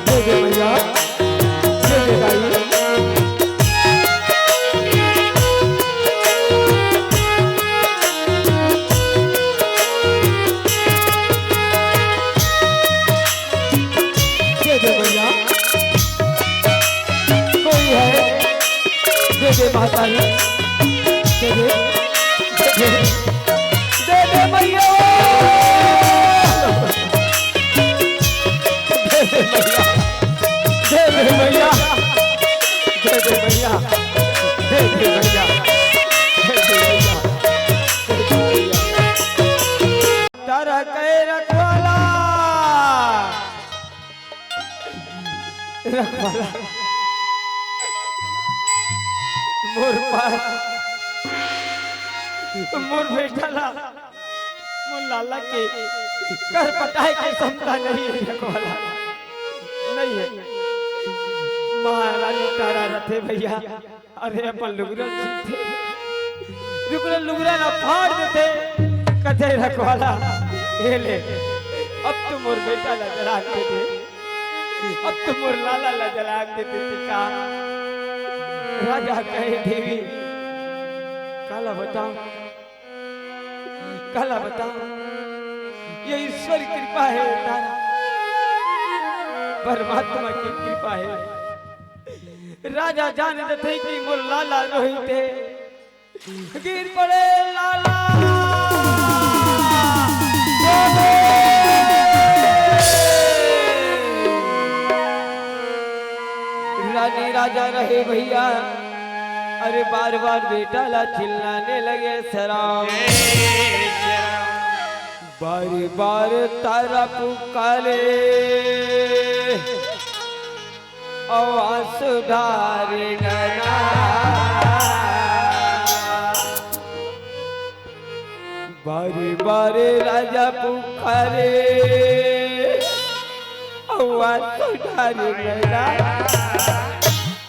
दे भैया दे भाई दे दे माता रे, दे दे, दे दे, दे दे मैया, दे दे मैया, दे दे मैया, दे दे मैया, दे दे मैया, दे दे मैया, तारा कह रखवाला, रखवाला मोर पास मोर बेटा ला मोर लाला के कर पटाए के क्षमता नहीं है, रखवाला नहीं है। महारानी तारा रथे भैया, अरे अपन लुगरा लुगरा ना फाड़ देते, कथे रखवाला ये ले अब तुम मोर बेटा ला जला देते, अब तुम मोर लाला ला जला देते का राजा कहे देवी काला बताओ, काला बताओ, ये ईश्वर की कृपा है तारा, परमात्मा की कृपा है। राजा जानते थे कि मोर लाला रोहिते गिर पड़े लाला, रानी राजा रहे भैया, अरे बार बार बेटा ला चिल्लाने लगे सराम, बार बार तारा पुकारे आवाज सुधारे गना, बारी बारी राजा पुकारे आवाज सुधारे गना,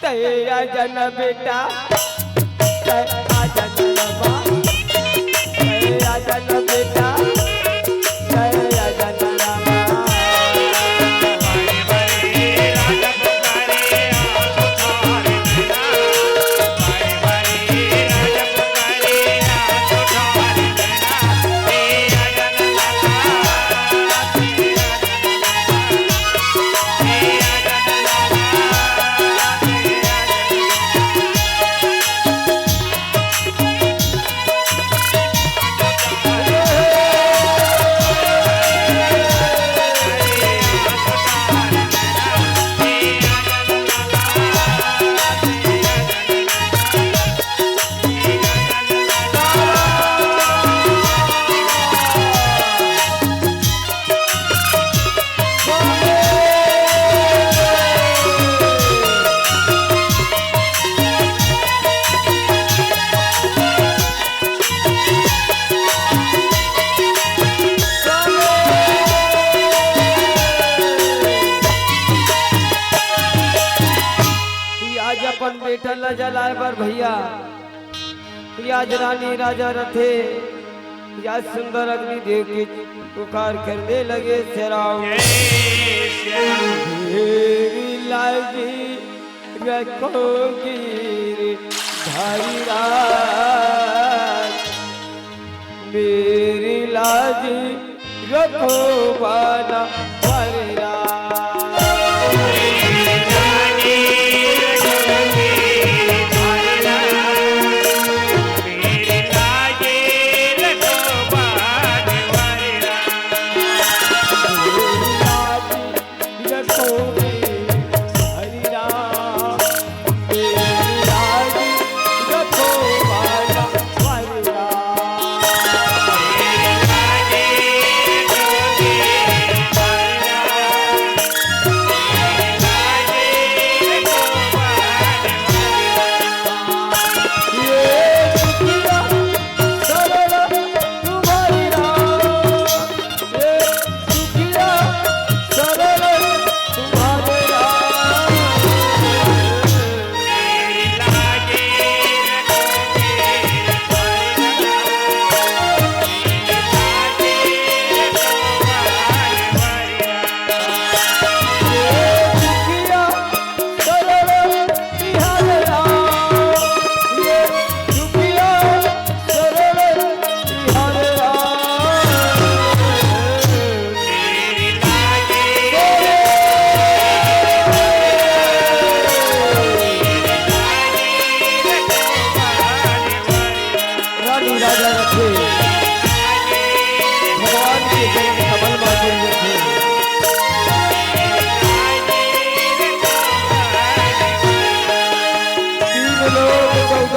तेरा जन बेटा तेरा जन बा, तेरा जन बेटा तेरा जन रामा, बेटा ला जलाए बर भैया, आज रानी राजा रथे या सुंदर अग्नि देव की पुकार करने लगे सराव, मेरी लाजी रखोगी धारी रात, मेरी लाजी रखो बाला भारी रात,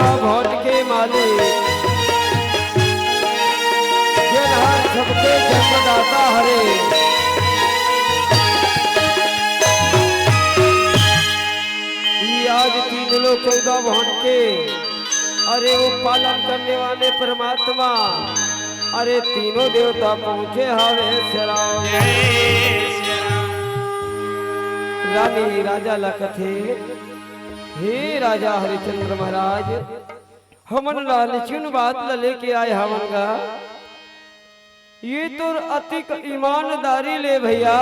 चौदह भवन के मालिक जनहर सबके जन्मदाता हरे आज तीन लोग चौदह भवन के अरे वो पालन करने वाले परमात्मा अरे तीनों देवता पहुंचे हवे श्राम रानी राजा लखथे हे राजा हरिचंद्र महाराज हमन लाल चुन बात लेके आए हमन का ये तो अतिक ईमानदारी ले भैया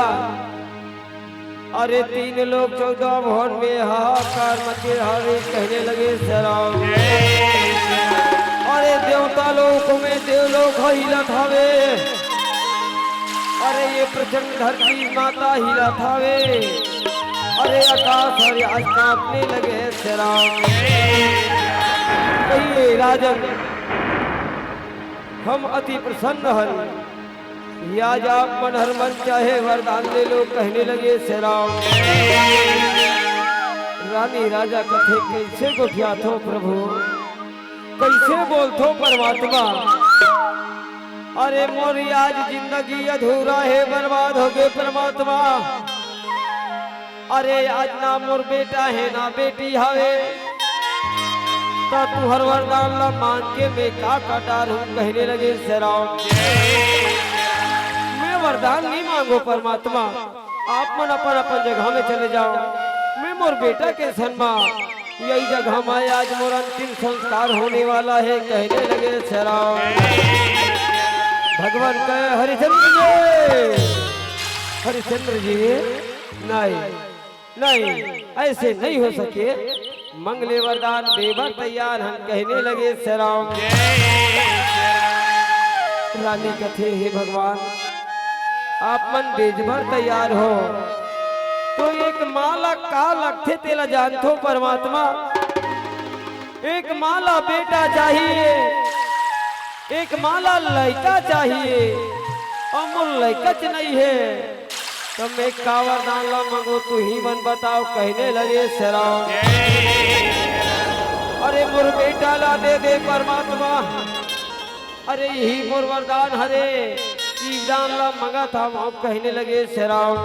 अरे तीन लोग चौदह भवन में हाहाकार मचे हवे कहने लगे सराम अरे देवता लोक में देवलोक हिलत हवे अरे ये प्रचंड धरती माता हिलत हवे अरे आकाश हरे आज कांपने लगे सराम कहिए राजन हम अति प्रसन्न हन आज आप मन हर मन चाहे वरदान ले लो कहने लगे श्रीराम रानी राजा कथे कैसे गोठिया थो प्रभु कैसे बोल थो परमात्मा अरे मोरी आज जिंदगी अधूरा है बर्बाद हो गए परमात्मा अरे आज ना मोर बेटा है ना बेटी हवे तो तू हर वरदान ला मांग के मैं का कटार हूँ कहने लगे श्रीराम वरदान नहीं मांगो परमात्मा आप मन अपन अपन जगह में चले जाओ मैं मोर बेटा के सन्मा यही जगह में आज मोर अंतिम संस्कार होने वाला है कहने लगे श्रीराम भगवान कहे हरिचंद्र जी नहीं नहीं ऐसे नहीं हो सके मंगले वरदान देवर तैयार हम कहने लगे श्रीराम रानी कथे हे भगवान आप मन बेज भर तैयार हो तो एक माला का लगते तेला जानतो परमात्मा एक माला बेटा चाहिए एक माला लड़का चाहिए अमूल लड़का नहीं है तो मैं कावर दान ला मांगो तू ही मन बताओ कहने लगे श्रीराम अरे मोर बेटा ला दे परमात्मा अरे यही मोर वरदान हरे दान ला मंगा था वहां कहने लगे श्रीराम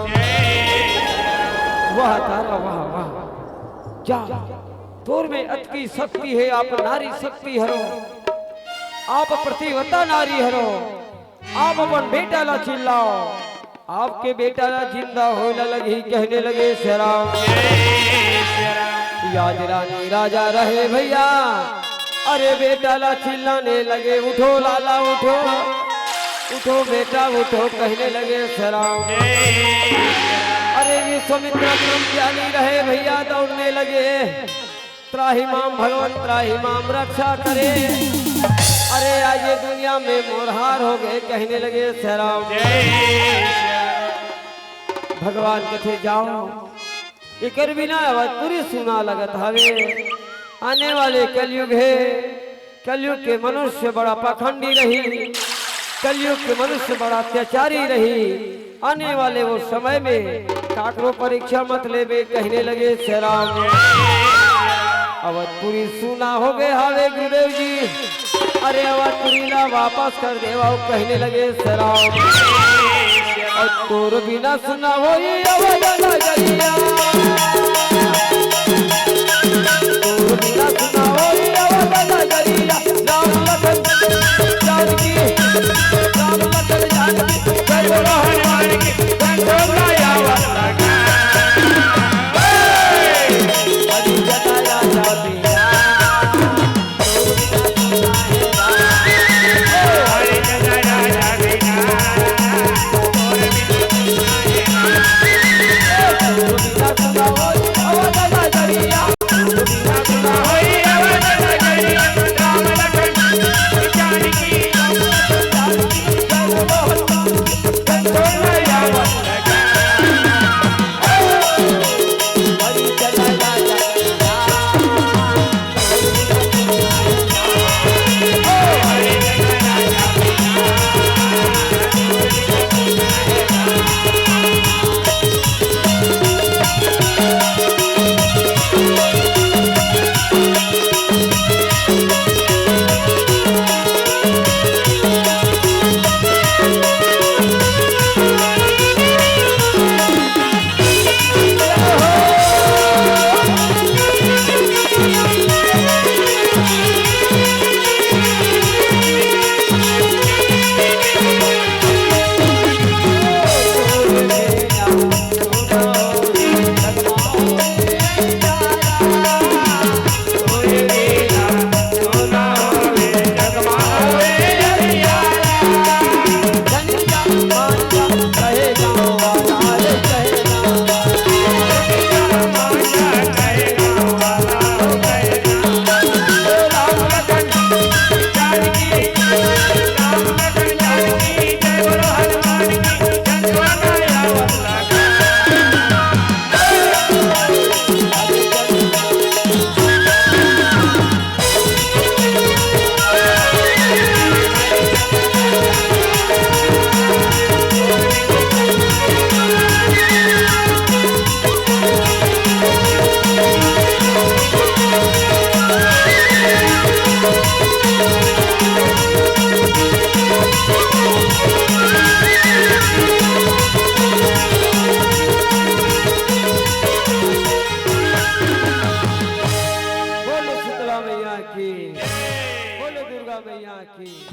वाह तारा वाह वाह जा तोर में अतकी शक्ति है आप नारी शक्ति हरो आप प्रतिवता नारी हरो आप अपन बेटा ला चिल्लाओ आपके बेटा ला जिंदा होने लगी कहने लगे श्रीराम आज रानी राजा रहे भैया अरे बेटा ला चिल्लाने लगे उठो लाला उठो उठो बेटा उठो कहने लगे श्रीराम अरे ये समित्रा ब्रह्मज्ञानी रहे भैया दौड़ने लगे त्राही माम भगवान त्राही माम रक्षा करे अरे आज ये दुनिया में मोरहार हो गए कहने लगे श्रीराम भगवान कथे जाओ एक बिना आवाज पूरी सुना लगत हवे आने वाले कलयुग है कलयुग के मनुष्य बड़ा पाखंडी रही कलयुग के मनुष्य बड़ा अत्याचारी रही आने वाले वो समय में काकरो परीक्षा मत लेबे कहने लगे श्रीराम अवधपुरी सुना हो गए हावे गुरुदेव जी अरे अवधपुरी ला वापस कर देवा कहने लगे श्रीराम और तोर बिना सुना हो ये अवध नगरिया तोर बिना सुना हो ये अवध नगरिया राम लखन जानकी राम लखन जानकी जय बोलो हनुमान की गंगोला यावत लगा हरि जटाया जातिया हरि जटाया जातिया और बिना सुना हो अवध नगरिया की